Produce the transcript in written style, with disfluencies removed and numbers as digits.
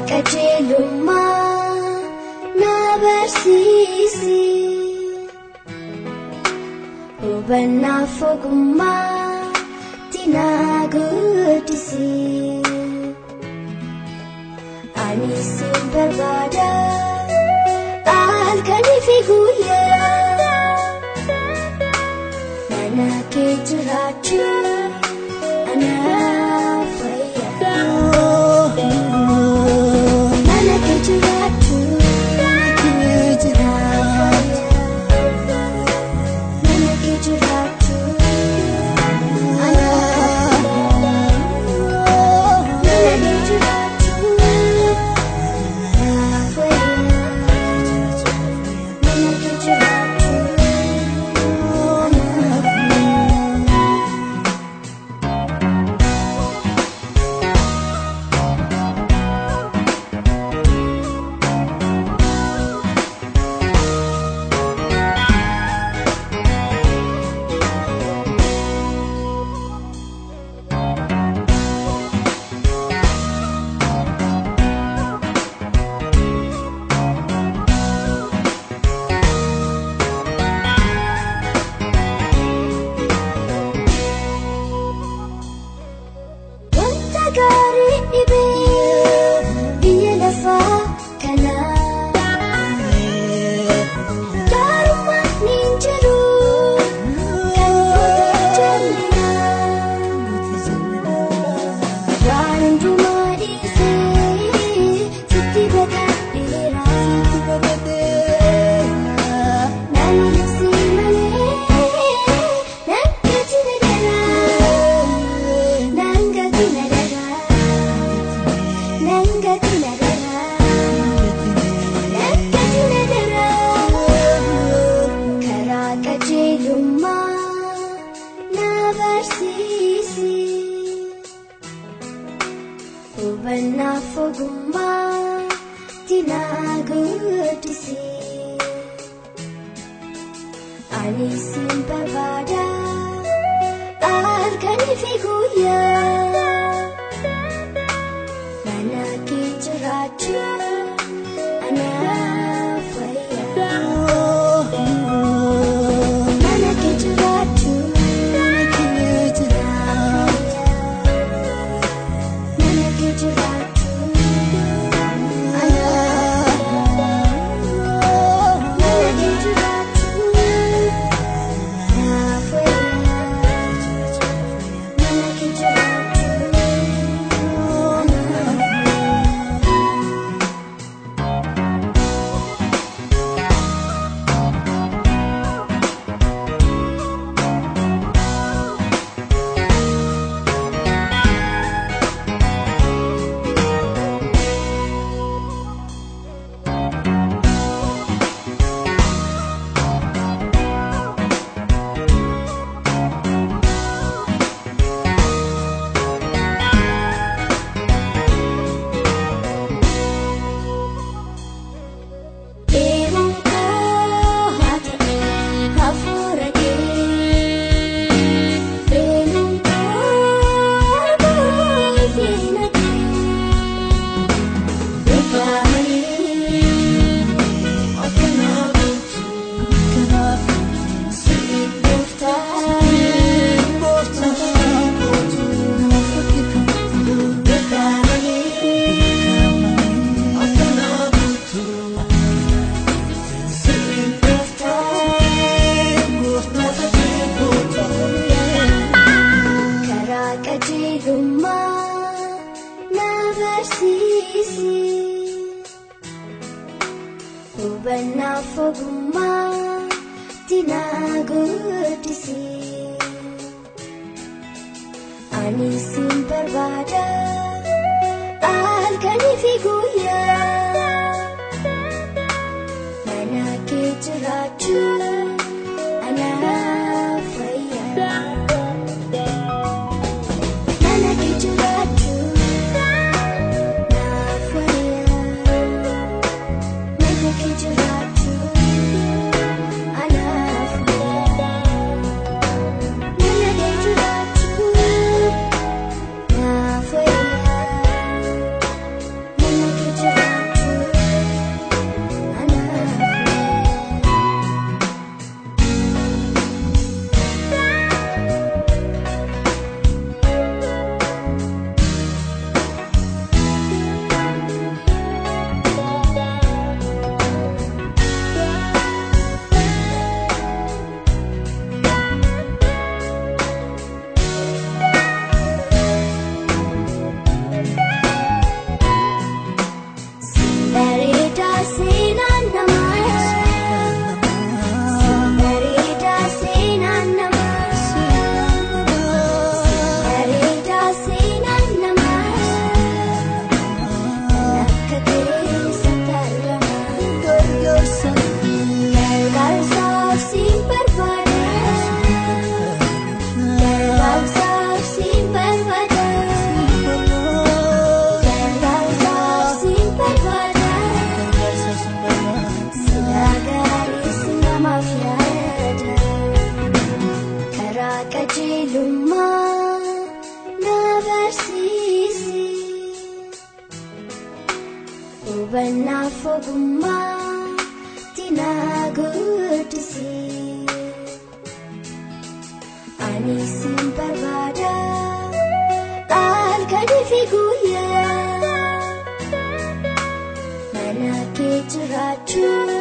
qajeelummaa na barsiisi hubannaaf ogummaatti na guddisi ani sin barbaada halkanii fi guyyaa mana kee jiraachuu anaaf fayyada. Mana kee jiraachuu mana kee jiraachuu anaaf fayyada. Mana kee jiraachuu anaaf fayyada. Mana kee jiraachuu anaaf wanta gaarii dhibee biyya lafaa kanaa gaarummaan niin jiru kan nuti jallinaa waan hundumaa dhiisee sitti baqadheera nan labsii malee nan gadi nagaraa nan gadi nagaraa nan gadi nagaraa nan gadi nagaraa karaa qajeelummaa na barsiisi hubannaaf ogummaatti na guddisi ani sin barbaada halkanii fi guyyaa mana kee jiraachuu anaaf fayyada. Mana kee jiraachuu anaaf fayyada. Mana kee jiraachuu anaaf fayyada. Mana kee jiraachuu anaaf fayyada. Mana kee jiraachuu anaaf deemuun koo haa ta'u hafuura kee deemuun koo arguu fi nagee dhugaa malee ofiinaa bulchuu siif gooftaa dhugaa malee ofiinaa bulchuu siif gooftaa karaa qajeelummaa na barsiisi hubannaaf ogummaatti na guddisi ani sin barbaada halkanii fi guyyaa mana kee jiraachuu anaaf fayyada. Mana kee jiraachuu anaaf fayyada. Mana kee jiraachuu anaaf fayyada. Mana kee jiraachuu anaaf fayyada. Mana kee qajeelummaa na barsiisi hubannaaf ogummaa tina guddisi ani sin barbaada halkanii fi guyyaa mana kee jiraachuu